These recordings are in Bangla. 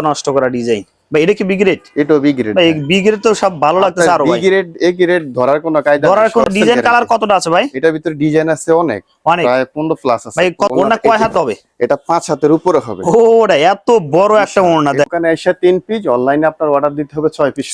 নষ্ট করা ডিজাইন ভাই, এটা কি বি গ্রেড? এটাও বি গ্রেড ভাই বি গ্রেড তো সব ভালো লাগতেছে আরো ভাই। বি গ্রেড এ গ্রেড ধরার কোনো কায়দা ধরার কোন ডিজাইন কালার কতটা আছে ভাই? এটার ভিতরে ডিজাইন আছে অনেক, অনেক প্রায় 15 প্লাস আছে ভাই। ওড়না কয় হাত হবে? এটা 5 হাতের উপরে হবে। ওরে এত বড় একটা ওড়না দেখ। দোকানে এসে 3 পিস, অনলাইনে আপনার অর্ডার দিতে হবে 6 পিস।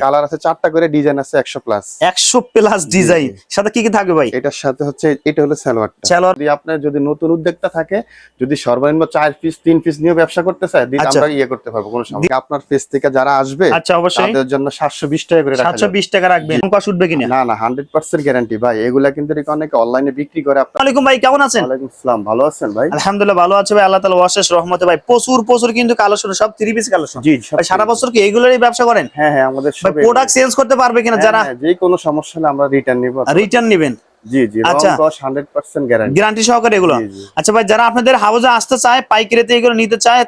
কালার আছে 4টা করে, ডিজাইন আছে 100 প্লাস। 100 plus design. সাথে কি কি থাকবে ভাই? এটার সাথে হচ্ছে এটা হলো সালোয়ারটা। যদি আপনার যদি নতুন উদ্যোক্তা থাকে, যদি সর্বনিম্ন 4 পিস 3 পিস নিয়ে ব্যবসা করতে চায়, দিন আমরা করতে পারবো, কোনো সমস্যা। আপনার পেজ থেকে যারা আসবে আচ্ছা অবশ্যই তাদের জন্য 720 টাকা করে রাখা 720 টাকা রাখবেন। কস উঠবে কিনা? না না, 100% গ্যারান্টি ভাই। এগুলা কিন্তু অনেকে অনলাইনে বিক্রি করে। আসসালামু আলাইকুম ভাই, কেমন আছেন? ওয়ালাইকুম আসসালাম, ভালো আছেন ভাই? আলহামদুলিল্লাহ ভালো আছে ভাই, আল্লাহ তাআলা অশেষ রহমতে ভাই। প্রচুর কিন্তু কালেকশন, সব 3 পিস কালেকশন। জি, ভাই সারা বছর কি এইগুলোরই ব্যবসা করেন? হ্যাঁ হ্যাঁ, আমাদের সব প্রোডাক্ট চেঞ্জ করতে পারবে কিনা যারা? যে কোনো সমস্যা হলে আমরা রিটার্ন নিব। রিটার্ন নেবেন? জি জি, আচ্ছা 100% গ্যারান্টি, গ্যারান্টি সহকারে এগুলো। আচ্ছা ভাই, যারা আপনাদের হাউজে আসতে চায়, পাইকারিতে এগুলো নিতে চায়,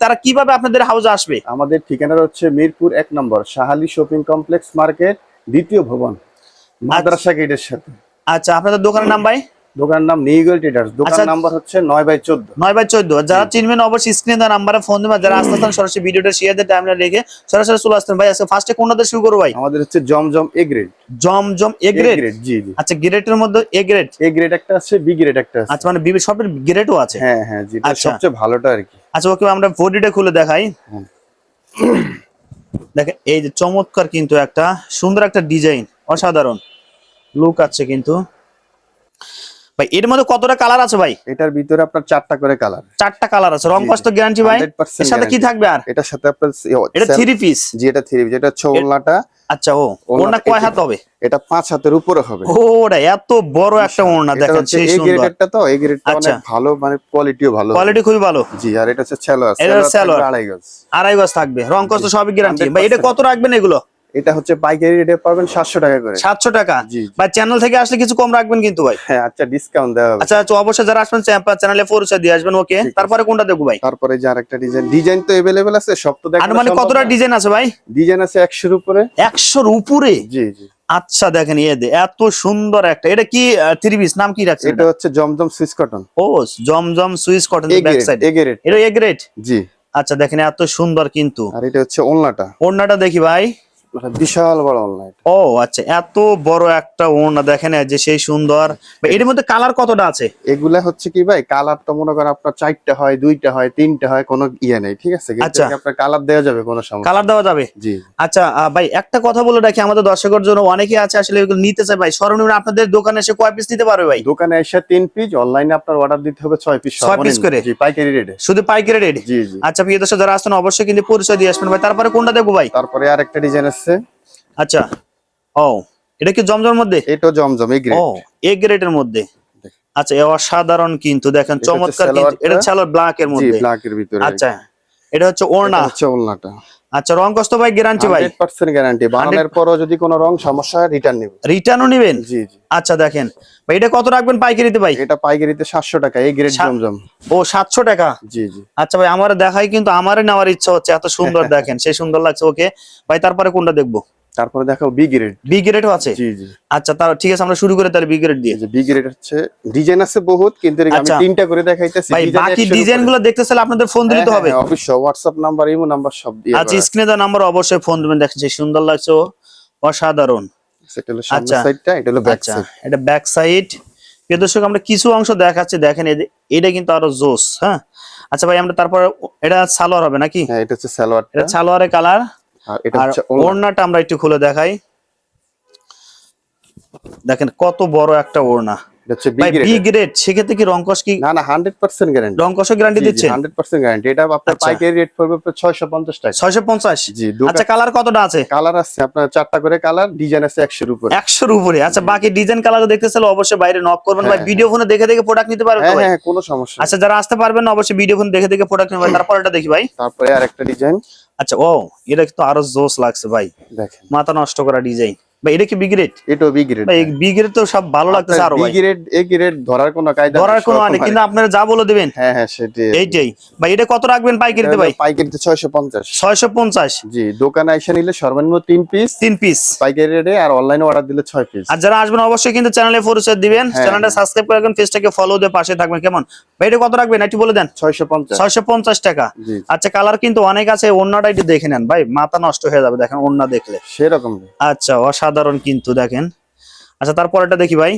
তারা কিভাবে আপনাদের হাউজে আসবে? আমাদের ঠিকানা হচ্ছে মিরপুর 1 নম্বর শাহালি শপিং কমপ্লেক্স মার্কেট, দ্বিতীয় ভবন, মাদ্রাসা গেটের সাথে। আচ্ছা, আপনাদের দোকানের নাম ভাই? দোকানের নাম নিউগেল ট্রেডার্স। দোকান নাম্বার হচ্ছে 9/14। 9/14। যারা চিনবেন অবশ্যই স্ক্রিনে দেওয়া নাম্বারে ফোন দিবেন। যারা আসতে চান সরাসরি ভিডিওটা শেয়ার দিয়ে টাইমলাইন রেখে সরাসরি চলে আসতেন ভাই। আজকে ফার্স্টে কোনটা শুরু করব ভাই? আমাদের হচ্ছে জমজম A grade. Zamzam A grade? জি জি। আচ্ছা, গ্রেডের মধ্যে এ গ্রেড? এ গ্রেড একটা আছে, বি গ্রেড একটা আছে। আচ্ছা, মানে বি সবের গ্রেডও আছে? হ্যাঁ হ্যাঁ, যেটা সবচেয়ে ভালোটা আর কি। আচ্ছা ওকে, আমরা বডিটা খুলে দেখাই। দেখেন এই যে চমৎকার কিন্তু একটা সুন্দর একটা ডিজাইন, অসাধারণ লুক আছে কিন্তু ভাই। এর মধ্যে কতটা কালার আছে ভাই? এটার ভিতরে আপনার 4টা করে কালার। 4টা কালার আছে। রং কষ্ট গ্যারান্টি ভাই? এর সাথে কি থাকবে আর? এটার সাথে আপনার এটা 3 পিস? জি, এটা 3 পিস। এটা হচ্ছে ওড়নাটা। আচ্ছা, ওড়না কয় হাত হবে? এটা 5 হাতের উপরে হবে। ওরে এত বড় একটা ওড়না দেখেন, সেই সুন্দর। এই গ্রেডটা তো, এই গ্রেডটা অনেক ভালো, মানে কোয়ালিটিও ভালো, কোয়ালিটি খুবই ভালো। জি। আর এটা হচ্ছে সালোয়ার। এটা সালোয়ার 2.5 গজ। 2.5 গজ থাকবে। রং কষ্ট সবই গ্যারান্টি ভাই। এটা কত রাখবেন এগুলো? এটা হচ্ছে পাইকারি রেটে পাবেন 700 টাকা করে। 700 টাকা? ভাই চ্যানেল থেকে আসলে কিছু কম রাখবেন কিন্তু ভাই। হ্যাঁ আচ্ছা, ডিসকাউন্ট দেওয়া হবে। আচ্ছা অবশ্যই যারা আসবেন চ্যানেলে পরিচয় দিয়ে আসবেন। ওকে, তারপরে কোনটা দেখব ভাই? তারপরে যে আরেকটা ডিজাইন তো अवेलेबल আছে, সব তো দেখানো। আর মানে কতটা ডিজাইন আছে ভাই? ডিজাইন আছে 100 এর উপরে। 100 এর উপরে? জি জি। আচ্ছা দেখেন এত সুন্দর একটা, এটা কি 3 পিস? নাম কি রাখছেন? এটা হচ্ছে জমজম সুইস কটন। ও Zamzam Swiss cotton, back side A grade. এটা এ গ্রেড? জি। আচ্ছা দেখেন এত সুন্দর কিন্তু। আর এটা হচ্ছে ওড়নাটা। ওড়নাটা দেখি ভাই। বিশাল বড় ওড়না। ও আচ্ছা, এত বড় একটা ওড়না দেখেন, যে সেই সুন্দর। এর মধ্যে কালার কতটা আছে? এগুলা হচ্ছে কি ভাই, কালার তো মনে করেন আপনার 4টা হয়, 2টা হয়, 3টা হয়, কোনো ইয়ে নেই, ঠিক আছে? আচ্ছা, আপনার কালার দেওয়া যাবে, কোনো সমস্যা। কালার দেওয়া যাবে? জি। আচ্ছা ভাই, একটা কথা বলে রাখি আমাদের দর্শকের জন্য, অনেকে আছে আসলে এগুলো নিতে চায় ভাই। সর্বনিম্ন আপনাদের দোকানে এসে কয় পিস নিতে পারবে ভাই? দোকানে এসে 3 পিস, অনলাইনে আপনার অর্ডার দিতে হবে 6 পিস। 6 পিস করে? জি, পাইকারি রেটে। শুধু পাইকারি রেট? জি জি। আচ্ছা প্রিয় দর্শক যারা আসছেন অবশ্যই কিন্তু পরিচয় দিয়ে আসবেন ভাই। তারপরে কোনটা দেখবো ভাই? তারপরে আরেকটা ডিজাইন আছে। আচ্ছা, ও এটা কি জমজমের মধ্যে? এটা জমজম এ গ্রেড। ও এ গ্রেডের মধ্যে। আচ্ছা, অসাধারণ কিন্তু দেখেন, চমৎকার কিন্তু। এটা সালোয়ার ব্ল্যাক এর মধ্যে? জি, ব্ল্যাক এর ভিতরে। আচ্ছা, এটা হচ্ছে ওড়না। এটা হচ্ছে ওড়নাটা। আচ্ছা, রং কষ্ট ভাই গ্যারান্টি ভাই? 100% গ্যারান্টি। বানানোর পরও যদি কোনো রং সমস্যা হয়, রিটার্ন নিব। রিটার্নও নেবেন? জি জি। আচ্ছা দেখেন ভাই, এটা কত রাখবেন পাইকারিতে ভাই? এটা পাইকারিতে 700 টাকা, এই গ্রেড জমজম। ও 700 টাকা? জি জি। আচ্ছা ভাই, আমার দেখাই কিন্তু আমারই নেওয়ার ইচ্ছা হচ্ছে, এত সুন্দর দেখেন, সেই সুন্দর লাগছে। ওকে ভাই, তারপরে কোনটা দেখবো? তারপরে দেখো বি গ্রেড। বি গ্রেডও আছে? জি জি। আচ্ছা ঠিক আছে, আমরা শুরু করে তাহলে বি গ্রেড দিয়ে। বি গ্রেড হচ্ছে ডিজাইন আছে বহুত, কিন্তু আমি 3টা করে দেখাইতেছি। ভাই বাকি ডিজাইনগুলো দেখতে চাইলে আপনাদের ফোন দিতে হবে? হ্যাঁ অবশ্যই, WhatsApp নাম্বার, ইমো নাম্বার সব দিয়ে। আচ্ছা, স্ক্রিনে দেওয়া নাম্বার অবশ্যই ফোন দিবেন। দেখেন সেই সুন্দর লাগছে, অসাধারণ। সেটা হলো সামনের সাইডটা, এটা হলো ব্যাক সাইড। এটা ব্যাক সাইড। প্রিয় দর্শক, আমরা কিছু অংশ দেখাচ্ছি, দেখেন এটা কিন্তু আরো জোস। হ্যাঁ আচ্ছা ভাই, আমরা তারপর এটা সালোয়ার হবে নাকি? হ্যাঁ, এটা হচ্ছে সালোয়ার। এটা সালোয়ারের কালার। আর এটা হচ্ছে ওড়নাটা আমরা একটু খুলে দেখাই। দেখেন কত বড় একটা ওড়না। এটা হচ্ছে বি গ্রেড। সেক্ষেত্রে কি রংকশ কি? না না, 100% গ্যারান্টি। রংকশ গ্যারান্টি দিচ্ছে? 100% গ্যারান্টি। এটা আপনার পাইকারি রেট পড়বে 650 টাকা। 650? জি। আচ্ছা, কালার কতটা আছে? কালার আছে আপনার 4টা করে কালার, ডিজাইন আছে 100 এর উপরে। 100 এর উপরে? আচ্ছা, বাকি ডিজাইন কালার দেখতে চাইলে অবশ্যই বাইরে নক করবেন ভাই। ভিডিও ফোনে দেখে প্রোডাক্ট নিতে পারবেন তো ভাই? হ্যাঁ, কোনো সমস্যা নেই। আচ্ছা, যারা আসতে পারবেন না অবশ্যই ভিডিও ফোনে দেখে প্রোডাক্ট নেবেন। তারপর এটা দেখি ভাই। তারপরে আরেকটা ডিজাইন। আচ্ছা, এটা কিন্তু আরো জোস লাগছে ভাই, দেখেন মাথা নষ্ট করা ডিজাইন। ভাই এটা কি বি গ্রেড? এটাও বি গ্রেড। ভাই বি গ্রেড তো সব ভালো লাগতেছে আরো বি ভাই। গ্রেড এ গ্রেড ধরার কোনো কায়দা ধরার কোনো মানে কিন্তু আপনারা যা বলে দিবেন। হ্যাঁ হ্যাঁ সেটাই। এইটাই ভাই। এটা কত রাখবেন পাইকারিতে ভাই? পাইকারিতে 650। 650। জি, দোকানে এসে নিলে সর্বনিম্ন 3 পিস, 3 পিস পাইকারি রেটে, আর অনলাইনে অর্ডার দিলে 6 পিস। আর যারা আসবেন অবশ্যই কিন্তু চ্যানেলে পরিচয় দিবেন, চ্যানেলটা সাবস্ক্রাইব করে রাখবেন, পেজটাকে ফলো দিয়ে পাশে থাকবেন কেমন ভাই? এটা কত রাখবেন একটু বলে দেন। 650। 650 টাকা। আচ্ছা কালার কিন্তু অনেক আছে, ওন্নাটা একটু দেখে নেন ভাই, মাথা নষ্ট হয়ে যাবে দেখেন ওন্না দেখলে সেরকম। আচ্ছা অসাধারণ কিন্তু দেখেন। আচ্ছা তারপরটা দেখি ভাই।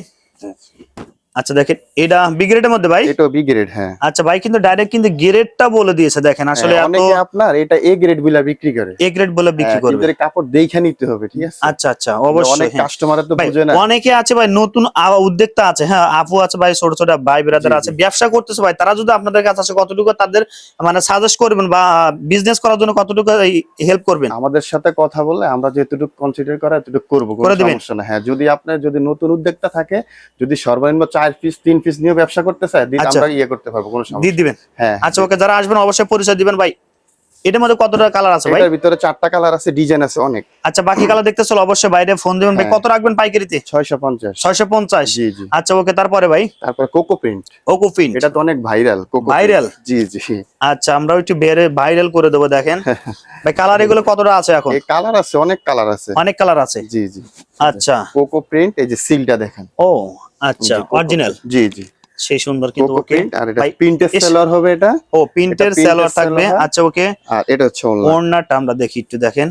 আচ্ছা দেখেন এটা বি গ্রেডের মধ্যে ভাই? এটাও বি গ্রেড। হ্যাঁ আচ্ছা ভাই কিন্তু ডাইরেক্ট কিন্তু গ্রেডটা বলে দিয়েছে দেখেন, আসলে এত অনেকে আপনার এটা এ গ্রেড বলে বিক্রি করে, এ গ্রেড বলে বিক্রি করবে, কিন্তু কাপড় দেখে নিতে হবে, ঠিক আছে? আচ্ছা আচ্ছা অবশ্যই। অনেক কাস্টমার তো বুঝে না। অনেকে আছে ভাই নতুন উদ্যোক্তা আছে, হ্যাঁ আপু আছে ভাই, ছোট ছোট ভাই ব্রাদার আছে ব্যবসা করতেছে ভাই, তারা যদি আপনাদের কাছে আসে কতটুকু তাদের মানে সাজেস্ট করবেন বা বিজনেস করার জন্য কতটুকু হেল্প করবেন? আমাদের সাথে কথা বলে আমরা যেটুকু কনসিডার করা এতটুকু করব, কোনো সমস্যা না। হ্যাঁ যদি আপনার যদি নতুন উদ্যোক্তা থাকে, যদি সর্বনিম্ন 4 পিস 3 পিস নিয়ে ব্যবসা করতে চায়, দিন আমরা করতে পারবো, কোনো সমস্যা দিয়ে দিবেন। হ্যাঁ আচ্ছা ওকে, যারা আসবেন অবশ্যই পরিচয় দিবেন ভাই। এটার মধ্যে কতটা কালার আছে ভাই? এটার ভিতরে 4টা কালার আছে, ডিজাইন আছে অনেক। আচ্ছা বাকি কালার দেখতে চলো অবশ্যই বাইরে ফোন দিবেন ভাই। কত রাখবেন পাইকারিতে? 650। 650। জি জি। আচ্ছা ওকে, তারপরে ভাই? তারপর কোকো প্রিন্ট। কোকো প্রিন্ট এটা তো অনেক ভাইরাল। কোকো ভাইরাল? জি জি। আচ্ছা আমরা একটু বেরে ভাইরাল করে দেবো দেখেন ভাই। কালার এগুলো কতটা আছে এখন? এই কালার আছে, অনেক কালার আছে, অনেক কালার আছে। জি জি। আচ্ছা কোকো প্রিন্ট, এই যে সিলটা দেখেন। ও আচ্ছা অরিজিনাল। জি জি। সেই সুন্দর কিন্তু। কোকো ওকে প্রিন্ট, আর এটা প্রিন্টের সেলর হবে এটা। ও প্রিন্টের সেলর থাকবে। আচ্ছা ওকে। আর এটা হচ্ছে ওড়নাটা আমরা দেখি একটু দেখেন,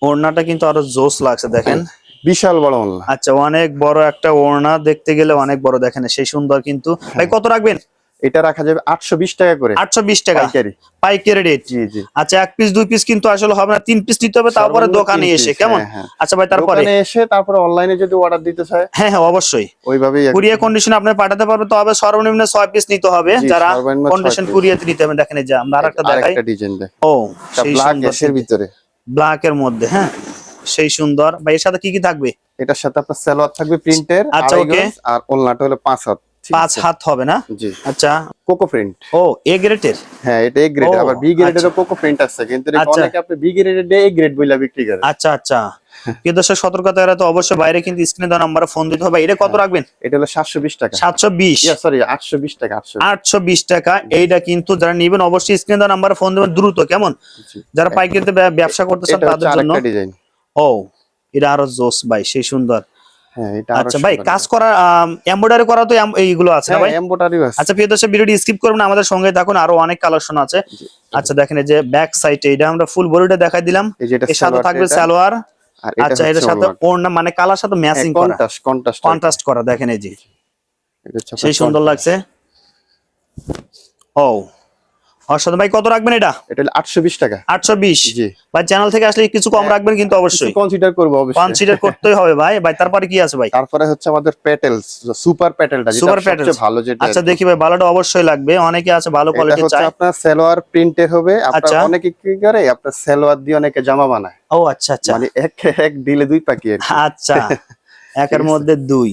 ওড়নাটা কিন্তু আরো জোস লাগছে দেখেন, বিশাল বড় ওড়না। আচ্ছা অনেক বড় একটা ওড়না, দেখতে গেলে অনেক বড় দেখেন, সেই সুন্দর কিন্তু। ভাই কত রাখবেন? এটা রাখা যাবে 820 টাকা করে। 820 টাকা পাইকারি। পাইকারি রেট। জি জি। আচ্ছা এক পিস দুই পিস কিন্তু আসলে হবে না, 3 পিস নিতে হবে, তারপরে দোকানে এসে কেমন? আচ্ছা ভাই তারপরে দোকানে এসে তারপরে অনলাইনে যদি অর্ডার দিতে চায়, হ্যাঁ হ্যাঁ অবশ্যই ওইভাবেই কুরিয়ার কন্ডিশনে আপনি পাঠাতে পারবেন, তবে সর্বনিম্ন 6 পিস নিতে হবে, যারা কন্ডিশন কুরিয়াতে নিতে হবে। দেখেন এই যে আমরা আরেকটা দেখাই। আরেকটা ডিজাইন দেখেন। ও সেই ব্ল্যাক এর ভিতরে, ব্ল্যাক এর মধ্যে, হ্যাঁ সেই সুন্দর ভাই। এর সাথে কি কি থাকবে? এটার সাথে আপনার সালোয়ার থাকবে প্রিন্টের, আচ্ছা ওকে। আর ওড়নাটা হলো 5 হাত। 5 হাত হবে না? জি। আচ্ছা কোকো প্রিন্ট। ও এ গ্রেডের? হ্যাঁ এটা এ গ্রেড, আবার বি গ্রেডেরও কোকো প্রিন্ট আছে, কিন্তু অনেকে আপনি বি গ্রেডের এ গ্রেড বইলা বিক্রি করে। আচ্ছা আচ্ছা কিন্তু দর্শক সতর্কতা এরা তো অবশ্যই বাইরে কিন্তু স্ক্রিনে দেওয়া নম্বরে ফোন দিতে হবে। এটা কত রাখবেন? এটা হলো 720 টাকা। 720? সরি 820 টাকা। 820 টাকা। এইটা কিন্তু যারা নেবেন অবশ্যই স্ক্রিনে দেওয়া নম্বরে ফোন দিবেন দ্রুত কেমন, যারা পাইকারিতে ব্যবসা করতে চান তাদের জন্য। ডিজাইন। ও এটা আরো জোস ভাই, সেই সুন্দর। হ্যাঁ এটা আচ্ছা ভাই কাজ করা এমব্রয়ডারি করা তো এইগুলো আছে না ভাই? এমব্রয়ডারিও আছে। আচ্ছা প্রিয় দর্শক ভিডিওটি স্কিপ করবেন না, আমাদের সঙ্গে থাকুন, আরো অনেক কালেকশন আছে। আচ্ছা দেখেন এই যে ব্যাক সাইডে এটা আমরা ফুল বডিটা দেখাই দিলাম, এর সাথে থাকবে সালোয়ার। আচ্ছা এর সাথে ওড়না, মানে কালার সাথে ম্যাচিং করা, কন্ট্রাস্ট করা দেখেন এই যে, সেই সুন্দর লাগছে। ও অসাধারণ ভাই। কত রাখবেন এটা? এটা 820 টাকা। 820? জি ভাই চ্যানেল থেকে আসলে কিছু কম রাখবেন কিন্তু অবশ্যই, কনসিডার করব, অবশ্যই কনসিডার করতেই হবে ভাই। ভাই তারপরে কি আছে ভাই? তারপরে হচ্ছে আমাদের প্যাটেলস, সুপার প্যাটেলটা, যেটা সবচেয়ে ভালো, যেটা। আচ্ছা দেখি ভাই, ভালোটা অবশ্যই লাগবে, অনেকে আছে ভালো কোয়ালিটি চায়। আপনার সালোয়ার প্রিন্টের হবে, আপনার অনেকে কি করে আপনার সালোয়ার দিয়ে অনেকে জামা বানায়। ও আচ্ছা আচ্ছা, মানে এক দিলে দুই পাখি আর কি। আচ্ছা একের মধ্যে দুই।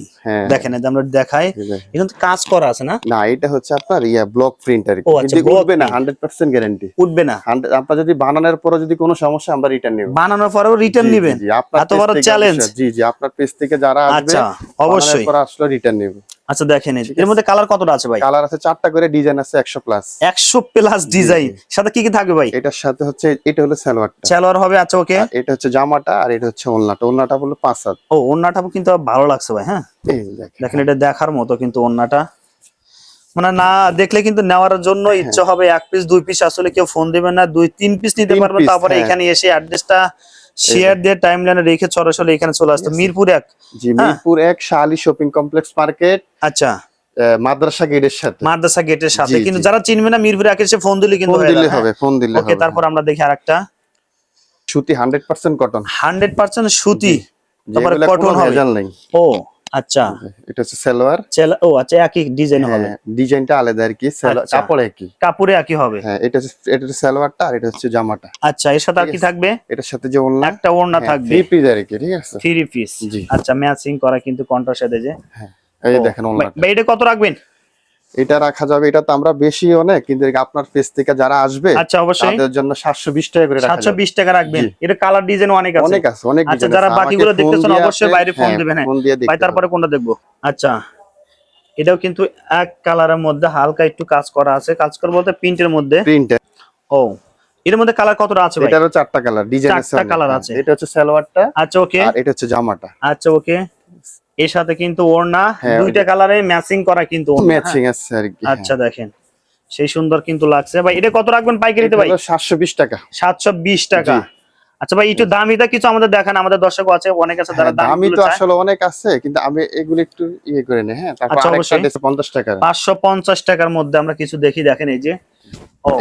দেখেন এই যে আমরা দেখাই, কিন্তু কাজ করা আছে না? না এটা হচ্ছে আপনার ব্লক প্রিন্ট আর কি, কিন্তু উঠবে না, 100% গ্যারান্টি উঠবে না। আপনার যদি বানানোর পরে যদি কোনো সমস্যা, আমরা রিটার্ন নেব। বানানোর পরেও রিটার্ন নেবেন? এত বড় চ্যালেঞ্জ। জি জি, আপনার পেজ থেকে যারা আসবে আচ্ছা অবশ্যই পরে আসলে রিটার্ন নেব। আচ্ছা দেখেন এর মধ্যে কালার কতটা আছে ভাই? কালার আছে 4টা করে, ডিজাইন আছে 100 প্লাস। 100 প্লাস ডিজাইন, সাথে কি কি থাকবে ভাই? এটার সাথে হচ্ছে এটা হলো সালোয়ারটা, সালোয়ার হবে। আচ্ছা ওকে। এটা হচ্ছে জামাটা, আর এটা হচ্ছে ওড়নাটা। ওড়নাটা হলো 5 হাত। ও ওড়নাটা কিন্তু ভালো লাগছে ভাই। হ্যাঁ দেখেন এটা দেখার মতো কিন্তু ওড়নাটা, মানে না দেখলে কিন্তু নেওয়ার জন্য ইচ্ছা হবে। এক পিস দুই পিস আসলে কেউ ফোন দিবেন না, 2-3 পিস নিতে পারবেন। তারপরে এখানে এসে অ্যাড্রেসটা শেয়ার দিয়ে টাইমলাইনে রেখে সরাসরি এখানে চলে আসতো। মিরপুর 1। জি মিরপুর 1 শালি শপিং কমপ্লেক্স মার্কেট। আচ্ছা মাদ্রাসা গেটের সাথে, মাদ্রাসা গেটের সাথে। কিন্তু যারা চিনবে না মিরপুর 1 এসে ফোন দিলে কিন্তু হবে, ফোন দিলে হবে। ওকে তারপর আমরা দেখি আরেকটা সুতি 100% কটন। 100% সুতি, তারপরে কটন হবে। ও আচ্ছা এটা হচ্ছে সালোয়ার। ও আচ্ছা একই ডিজাইন হবে, ডিজাইনটা আলাদা আর কি, কাপড় একই, কাপড়ে একই হবে। হ্যাঁ এটা হচ্ছে সালোয়ারটা, আর এটা হচ্ছে জামাটা। আচ্ছা এর সাথে আর কি থাকবে? এটার সাথে যে ওড়না, একটা ওড়না থাকবে 3 পিস আর কি, ঠিক আছে 3 পিস। আচ্ছা ম্যাচিং করা কিন্তু কন্ট্রাস্ট সাথে যে। হ্যাঁ এই দেখেন ওড়নাটা। ভাই এটা কত রাখবেন? এটা রাখা যাবে, এটা তো আমরা বেশি অনেক, কিন্তু আপনার পেজ থেকে যারা আসবে আচ্ছা অবশ্যই তাদের জন্য 720 টাকা করে রাখা যাবে। 720 টাকা রাখবেন। এটা কালার ডিজাইন অনেক আছে, অনেক আছে, অনেক আচ্ছা ডিজাইন যারা আছে। বাকিগুলো আমাকে দেখতেছেন ফোন দিয়ে অবশ্যই বাইরে ফোন হ্যাঁ, দিবেন। হ্যাঁ ফোন দিয়ে ভাই দেখতে তারপরে কোনটা দেখবো? আচ্ছা এটাও কিন্তু এক কালারের মধ্যে হালকা একটু কাজ করা আছে, কাজ করা বলতে প্রিন্টের মধ্যে। প্রিন্ট। ও এর মধ্যে কালার কতটা আছে ভাই? এটারও 4টা কালার ডিজাইন আছে, 4টা কালার আছে। এটা হচ্ছে সালোয়ারটা, আচ্ছা ওকে, আর এটা হচ্ছে জামাটা। আচ্ছা ওকে, এর সাথে কিন্তু ওড়না হ্যাঁ, দুইটা কালারে ম্যাচিং করা কিন্তু ওড়না, ম্যাচিং আছে আর কি। আচ্ছা দেখেন সেই সুন্দর কিন্তু লাগছে ভাই। এটা কত রাখবেন পাইকারিতে ভাই? 720 টাকা। 720 টাকা। আচ্ছা ভাই একটু দামিটা কিছু আমাদের দেখান, আমাদের দর্শক আছে অনেক আছে যারা দামি দামি তো আসলে অনেক আছে, কিন্তু আমি এগুলো একটু ইয়ে করে নেই। হ্যাঁ তারপর আচ্ছা, আরেকটা অবশ্যই। দিয়েছে 50 টাকা। 550 টাকার মধ্যে আমরা কিছু দেখি, দেখেন এই যে ও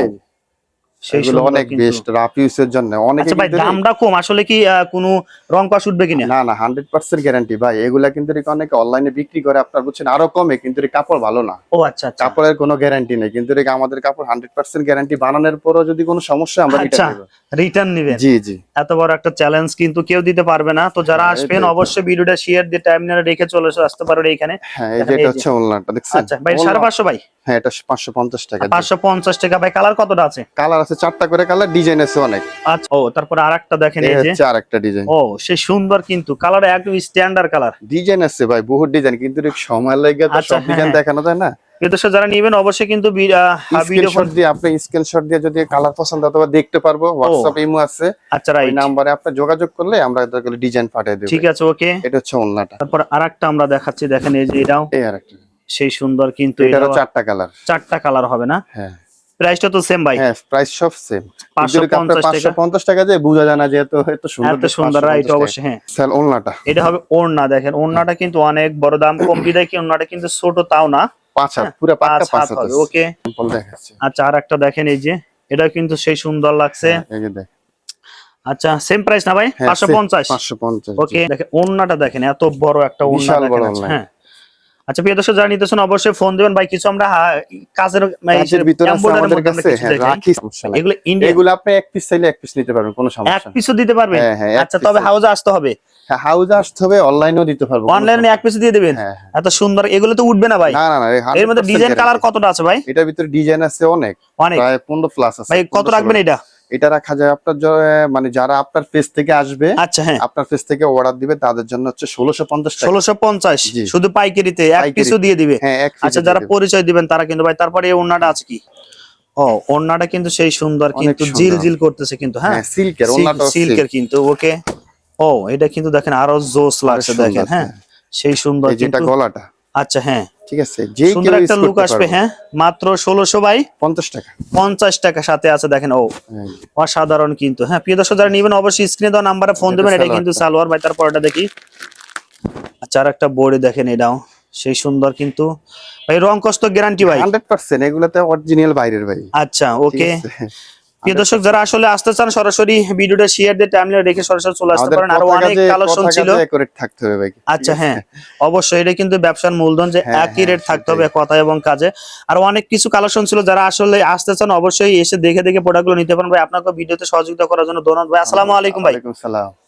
সেই এগুলো সুন্দর অনেক কিন্তু। বেস্ট রাফ ইউজের জন্য। অনেকে আচ্ছা ভাই কিন্তু দামটা কম, আসলে কি কোনো রং কস উঠবে কিনা? না না 100% গ্যারান্টি ভাই। এগুলা কিন্তু অনেকে অনলাইনে বিক্রি করে আপনার বুঝছেন আরো কমে, কিন্তু কাপড় ভালো না। ও আচ্ছা আচ্ছা, কাপড়ের কোনো গ্যারান্টি নেই, কিন্তু আমাদের কাপড় 100% গ্যারান্টি। বানানোর পরও যদি কোনো সমস্যা আমরা আচ্ছা রিটার্ন দেব। রিটার্ন নেবেন? জি জি। এত বড় একটা চ্যালেঞ্জ কিন্তু কেউ দিতে পারবে না। তো যারা হ্যাঁ, আসবেন এটাই। অবশ্যই ভিডিওটা শেয়ার দিয়ে টাইমলাইনে রেখে চলে আসতে পারবেন এখানে। হ্যাঁ এই যে দেখেন এটা এই যে। হচ্ছে ওলনাটা দেখছেন। আচ্ছা ভাই 550 ভাই? হ্যাঁ এটা 550 টাকা। 550 টাকা ভাই। কালার কতটা আছে? কালার আছে 4টা করে কালার, ডিজাইন আছে অনেক। আচ্ছা ও তারপর আরেকটা দেখেন এই এই যে, হচ্ছে আরেকটা ডিজাইন। ও সেই সুন্দর কিন্তু কালার একদম স্ট্যান্ডার্ড কালার। ডিজাইন আছে ভাই বহুত ডিজাইন, কিন্তু সময় লাগে তো আচ্ছা, সব ডিজাইন হ্যাঁ। দেখানো যায় না। বিদেশে যারা নেবেন অবশ্যই কিন্তু ভিডিও স্ক্রিনশট দিয়ে আপনি স্ক্রিনশট দিয়ে যদি কালার পছন্দ হয় তবে দেখতে পারবো। হোয়াটসঅ্যাপ ইমো আছে, আচ্ছা ওই রাইট, নাম্বারে আপনি যোগাযোগ করলে আমরা এগুলো ডিজাইন পাঠিয়ে দেব। ঠিক আছে ওকে। এটা হচ্ছে ওলনাটা। তারপর আরেকটা আমরা দেখাচ্ছি, দেখেন এই যে এটাও এই আরেকটা, সেই সুন্দর কিন্তু। এটারও এটাও 4টা কালার। 4টা কালার হবে না? হ্যাঁ প্রাইসটা তো সেম ভাই? হ্যাঁ প্রাইস সব সেম। 550 টাকা। 550 টাকা দিয়ে বোঝা যায় না যে এত সুন্দর। এত সুন্দর রাইট অবশ্যই। হ্যাঁ সেল ওলনাটা। এটা হবে ওড়না, দেখেন ওড়নাটা কিন্তু অনেক বড়, দাম কম বিদায় কি ওড়নাটা কিন্তু ছোট তাও না, 5 হাত পুরো পাক্কা 5 হাত 5 হাত হবে ওকে। স্যাম্পল দেখাচ্ছি। আচ্ছা আরেকটা দেখেন এই যে, এটা কিন্তু সেই সুন্দর লাগছে। এই যে দেখ। আচ্ছা সেম প্রাইস না ভাই? হ্যাঁ, 550 550 ওকে। দেখেন ওড়নাটা দেখেন এত বড় একটা ওড়না বিশাল বড় দেখেন। ওড়না। হ্যাঁ আচ্ছা প্রিয় দর্শক যারা নিতেছেন অবশ্যই ফোন দিবেন ভাই। কিছু আমরা কাজের কাজের ভিতরে আছে এমব্রয়ডারির আমাদের মধ্যে আমরা কাছে। কিছু হ্যাঁ দেখাই। রাখি, সমস্যা নাই। এগুলো ইন্ডিয়ান, এগুলো আপনি এক পিস চাইলে এক পিস নিতে পারবেন, কোনো এক সমস্যা নাই। পিসও দিতে পারবেন? হ্যাঁ, হ্যাঁ, এক আচ্ছা piece তবে ও। হাউজে আসতে হবে। হ্যাঁ হাউজে আসতে হবে, অনলাইনেও দিতে পারবো। অনলাইনে এক পিস দিয়ে দিবেন? হ্যাঁ, এত সুন্দর, এগুলো তো উঠবে না ভাই? না না না এর মধ্যে ডিজাইন কালার কতটা আছে ভাই? এটার ভিতরে ডিজাইন আছে অনেক, অনেক প্রায় 15 প্লাস আছে। ভাই কত রাখবেন এটা? এটা রাখা যায় আপনার মানে যারা আপনার পেজ থেকে আসবে, আচ্ছা হ্যাঁ আপনার পেজ থেকে অর্ডার দিবে তাদের জন্য হচ্ছে 1650 টাকা। 1650 জি। শুধু পাইকারিতে এক পাইকারি। পিসও দিয়ে দিবে? হ্যাঁ এক piece আচ্ছা দিয়ে যারা দিবে। পরিচয় দিবেন তারা কিন্তু ভাই। তারপরে এই ওড়নাটা আছে কি? ও ওড়নাটা কিন্তু সেই সুন্দর অনেক কিন্তু, সুন্দর। জিল জিল করতেছে কিন্তু। হ্যাঁ হ্যাঁ সিল্কের ওড়নাটাও সিল্কের কিন্তু ওকে। ও এটা কিন্তু দেখেন আরো জোস লাগছে সুন্দর, দেখেন। হ্যাঁ সেই সুন্দর এই যেটা কিন্তু। গলাটা। আচ্ছা হ্যাঁ ঠিক আছে, যে সুন্দর কেউ একটা ইউজ লুক করতে আসবে। পারবে। হ্যাঁ মাত্র 1600 বাই 50 টাকা। 50 টাকা সাথে আছে দেখেন। ও হ্যাঁ। অসাধারণ কিন্তু। হ্যাঁ প্রিয় দর্শক যারা নেবেন অবশ্যই স্ক্রিনে দেওয়া নাম্বারে ফোন দিবেন। এটা কিন্তু সালোয়ার ভাই। তারপরটা দেখি। আচ্ছা আর একটা বডি দেখেন, এটাও সেই সুন্দর কিন্তু। ভাই রং কষ্ট গ্যারান্টি ভাই? 100% এগুলাতে অরিজিনাল বাইরের ভাই। আচ্ছা ওকে। ঠিক আছে? প্রিয় দর্শক যারা আসলে আসতে চান সরাসরি ভিডিওটা শেয়ার দিয়ে টাইমলাইনে রেখে সরাসরি চলে আসতে পারেন। আরো অনেক কালেকশন ছিল। একুরেট থাকতে হবে ভাই। আচ্ছা হ্যাঁ অবশ্যই, এটা কিন্তু ব্যবসার মূলধন যে হ্যাঁ, একই রেট থাকতে সেটাই। হবে কথা এবং কাজে। আর অনেক কিছু কালেকশন ছিল, যারা আসলে আসতে চান অবশ্যই এসে দেখে দেখে প্রোডাক্টগুলো নিতে পারেন ভাই। আপনাকে ভিডিওতে সহযোগিতা করার জন্য ধন্যবাদ ভাই। আসসালামু আলাইকুম ভাই। ওয়ালাইকুম সালাম।